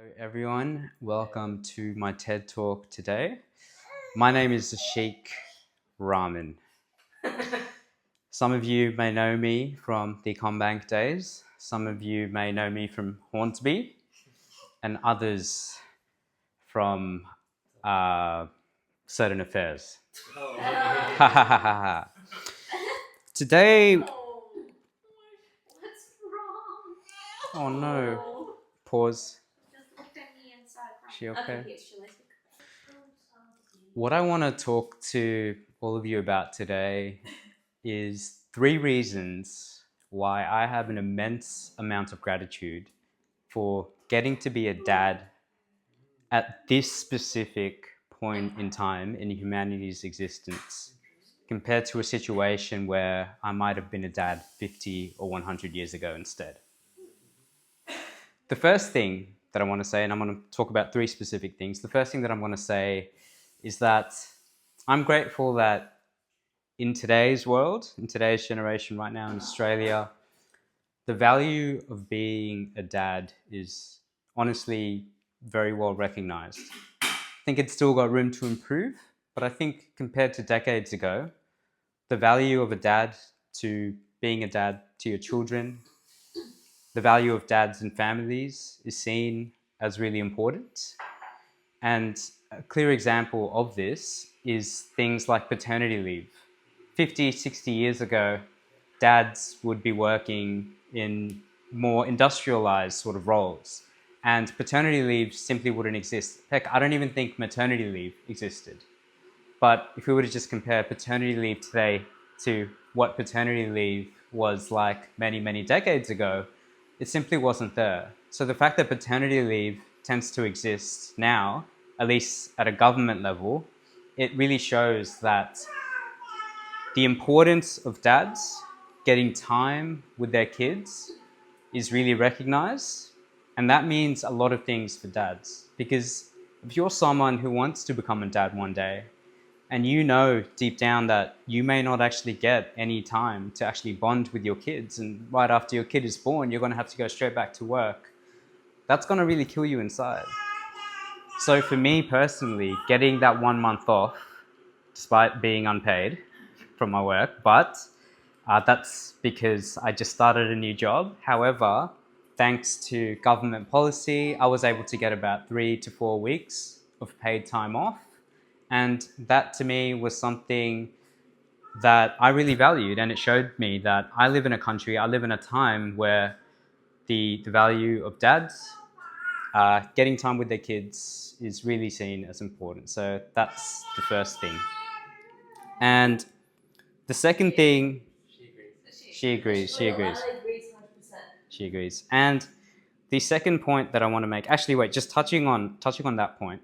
Hello everyone, welcome to my TED Talk today. My name is Sheikh Ramen. Some of you may know me from the Combank days, some of you may know me from Hornsby, and others from certain affairs. Today, What's wrong? oh no, pause. Just looked at me and started crying. She okay? Yes, she likes it. What I want to talk to all of you about today is 3 reasons why I have an immense amount of gratitude for getting to be a dad at this specific point in time in humanity's existence compared to a situation where I might have been a dad 50 or 100 years ago instead. The first thing that I want to say, and I'm going to talk about 3 specific things. The first thing that I'm going to say is that I'm grateful that in today's world, in today's generation right now in Australia, the value of being a dad is honestly very well recognized. I think it's still got room to improve, but I think compared to decades ago, the value of a dad to being a dad to your children, the value of dads and families is seen as really important. And a clear example of this is things like paternity leave. 50, 60 years ago, dads would be working in more industrialized sort of roles, and paternity leave simply wouldn't exist. Heck, I don't even think maternity leave existed. But if we were to just compare paternity leave today to what paternity leave was like many, many decades ago, it simply wasn't there. So the fact that paternity leave tends to exist now, at least at a government level, it really shows that the importance of dads getting time with their kids is really recognized. And that means a lot of things for dads. Because if you're someone who wants to become a dad one day, and you know deep down that you may not actually get any time to actually bond with your kids, and right after your kid is born, you're going to have to go straight back to work, that's going to really kill you inside. So for me personally, getting that 1 month off, despite being unpaid from my work, but that's because I just started a new job. However, thanks to government policy, I was able to get about 3 to 4 weeks of paid time off. And that to me was something that I really valued. And it showed me that I live in a country, I live in a time where the value of dads getting time with their kids is really seen as important. So that's the first thing. And the second thing, she agrees. She agrees. And the second point that I want to make, actually, wait, just touching on that point,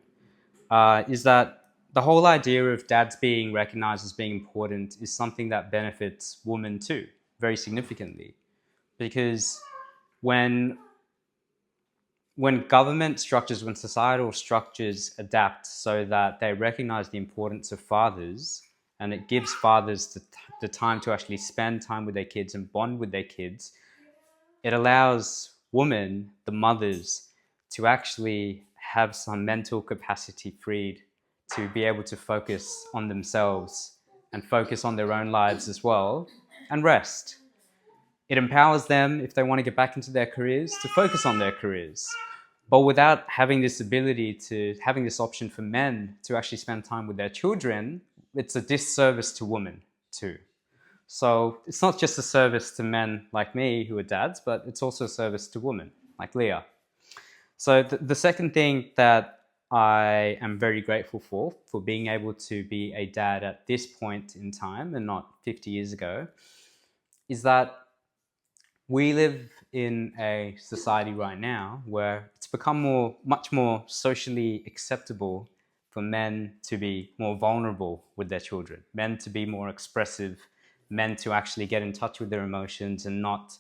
is that the whole idea of dads being recognized as being important is something that benefits women too, very significantly. Because when government structures, when societal structures adapt so that they recognize the importance of fathers, and it gives fathers the time to actually spend time with their kids and bond with their kids, it allows women, the mothers, to actually have some mental capacity freed to be able to focus on themselves and focus on their own lives as well and rest. It empowers them, if they want to get back into their careers, to focus on their careers. But without having this ability to, having this option for men to actually spend time with their children, it's a disservice to women too. So it's not just a service to men like me who are dads, but it's also a service to women like Leah. So the second thing that I am very grateful for being able to be a dad at this point in time and not 50 years ago, is that we live in a society right now where it's become much more socially acceptable for men to be more vulnerable with their children, men to be more expressive, men to actually get in touch with their emotions and not,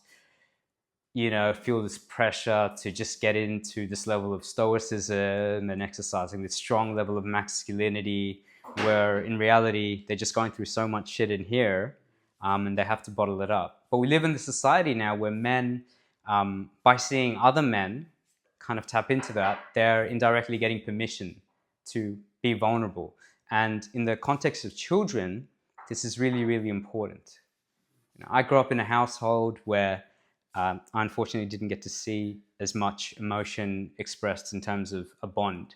feel this pressure to just get into this level of stoicism and exercising this strong level of masculinity, where in reality, they're just going through so much shit in here, and they have to bottle it up. But we live in the society now where men, by seeing other men kind of tap into that, they're indirectly getting permission to be vulnerable. And in the context of children, this is really, really important. I grew up in a household where I unfortunately didn't get to see as much emotion expressed in terms of a bond,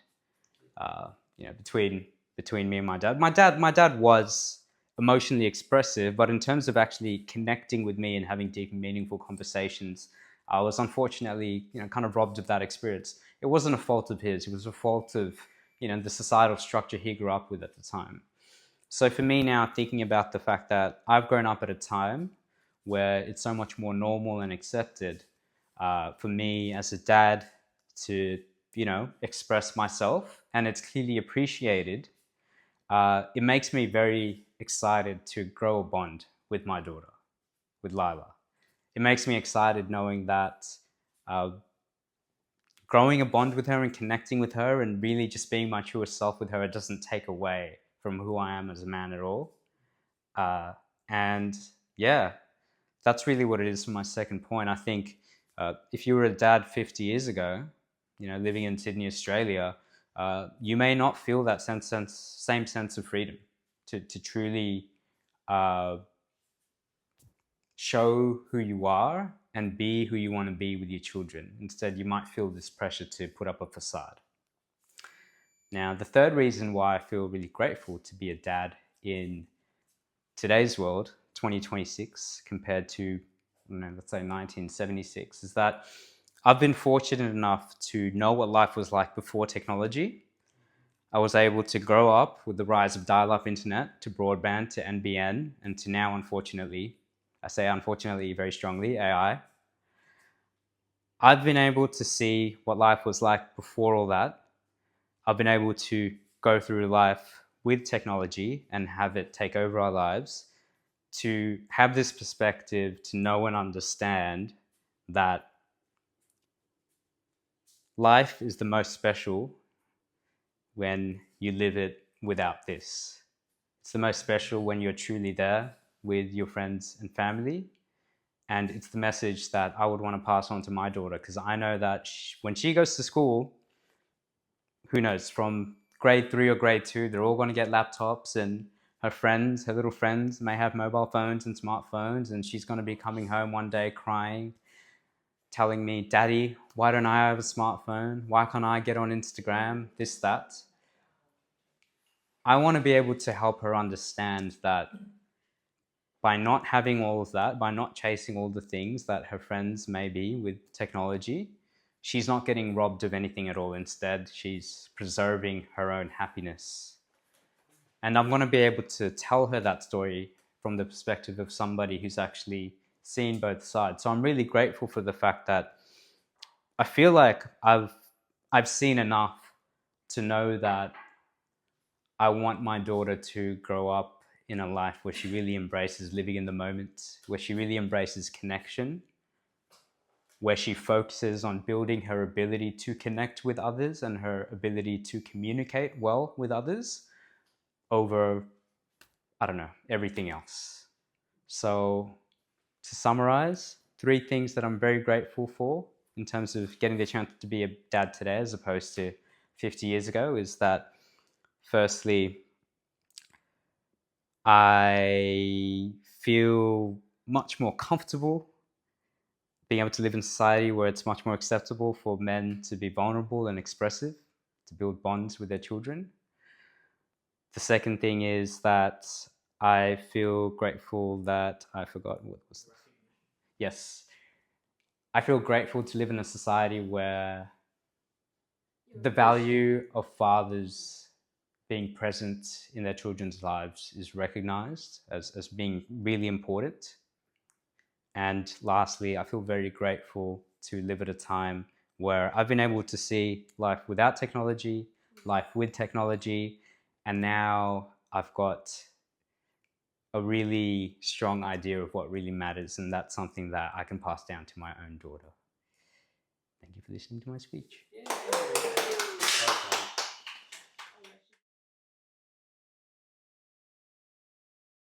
between me and my dad. My dad was emotionally expressive, but in terms of actually connecting with me and having deep and meaningful conversations, I was unfortunately, kind of robbed of that experience. It wasn't a fault of his; it was a fault of, the societal structure he grew up with at the time. So for me now, thinking about the fact that I've grown up at a time where it's so much more normal and accepted, for me as a dad to, express myself, and it's clearly appreciated, it makes me very excited to grow a bond with my daughter, with Lila. It makes me excited knowing that uh, growing a bond with her and connecting with her and really just being my truest self with her, it doesn't take away from who I am as a man at all. And yeah, that's really what it is for my second point. I think if you were a dad 50 years ago, living in Sydney, Australia, you may not feel that same sense of freedom to truly uh, show who you are and be who you want to be with your children. Instead, you might feel this pressure to put up a facade. Now, the third reason why I feel really grateful to be a dad in today's world, 2026, compared to, let's say 1976, is that I've been fortunate enough to know what life was like before technology. I was able to grow up with the rise of dial-up internet to broadband to NBN and to now, unfortunately, I say unfortunately very strongly, AI. I've been able to see what life was like before all that. I've been able to go through life with technology and have it take over our lives, to have this perspective, to know and understand that life is the most special when you live it without this. It's the most special when you're truly there with your friends and family. And it's the message that I would want to pass on to my daughter, because I know that when she goes to school, who knows, from grade 3 or grade 2, they're all going to get laptops, and her little friends may have mobile phones and smartphones, and she's going to be coming home one day crying, telling me, "Daddy, why don't I have a smartphone? Why can't I get on Instagram? This, that." I want to be able to help her understand that by not having all of that, by not chasing all the things that her friends may be with technology, she's not getting robbed of anything at all. Instead, she's preserving her own happiness. And I'm going to be able to tell her that story from the perspective of somebody who's actually seen both sides. So I'm really grateful for the fact that I feel like I've seen enough to know that I want my daughter to grow up in a life where she really embraces living in the moment, where she really embraces connection, where she focuses on building her ability to connect with others and her ability to communicate well with others over, I don't know, everything else. So, to summarize, 3 things that I'm very grateful for in terms of getting the chance to be a dad today as opposed to 50 years ago is that, firstly, I feel much more comfortable being able to live in society where it's much more acceptable for men to be vulnerable and expressive, to build bonds with their children. The second thing is that I feel grateful that I forgot what was this. Yes, I feel grateful to live in a society where the value of fathers being present in their children's lives is recognized as being really important. And lastly, I feel very grateful to live at a time where I've been able to see life without technology, life with technology, and now I've got a really strong idea of what really matters, and that's something that I can pass down to my own daughter. Thank you for listening to my speech.